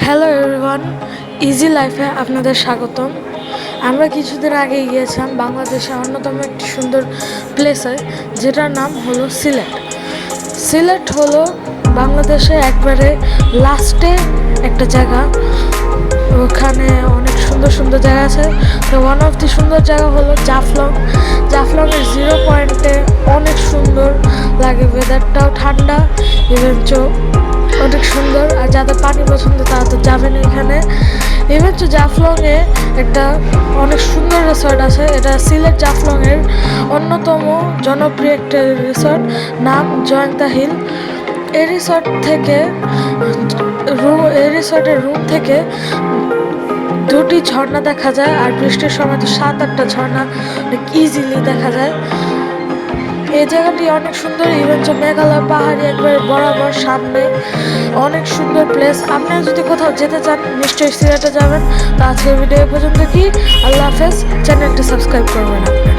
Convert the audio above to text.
Hello everyone, easy লাইফে আপনাদের স্বাগতম। আমরা কিছুদিন আগে গিয়েছিলাম বাংলাদেশের অন্যতম একটি সুন্দর প্লেসে, যেটার নাম হলো সিলেট। সিলেট হলো বাংলাদেশে একবারে লাস্টে একটা জায়গা। ওখানে অনেক সুন্দর সুন্দর জায়গা আছে। তো ওয়ান অফ দি সুন্দর জায়গা হলো জাফলং। জাফলংয়ের 0 পয়েন্টে অনেক সুন্দর লাগে, ওয়েদারটাও ঠান্ডা, ইভেন্ট অনেক সুন্দর। আর যাদের পানি পছন্দ তারা তো যাবেন এখানে। ইভেন জাফলংয়ে একটা অনেক সুন্দর রিসর্ট আছে, এটা সিলেট জাফলংয়ের অন্যতম জনপ্রিয় একটা রিসর্ট, নাম জয়ন্তা হিল। এই রিসর্টের রুম থেকে দুটি ঝর্ণা দেখা যায়, আর বৃষ্টির সময় তো 7-8টা ঝর্ণা অনেক ইজিলি দেখা যায়। এই জায়গাটি অনেক সুন্দর, ইভেন মেঘালয় পাহাড়ি একবার বরাবর সামনে, অনেক সুন্দর প্লেস। আপনারা যদি কোথাও যেতে চান নিশ্চয়ই সিলেটে যাবেন। তো আজকের ভিডিও পর্যন্ত কি, আল্লাহ হাফেজ। চ্যানেলটি সাবস্ক্রাইব করবেন আপনারা।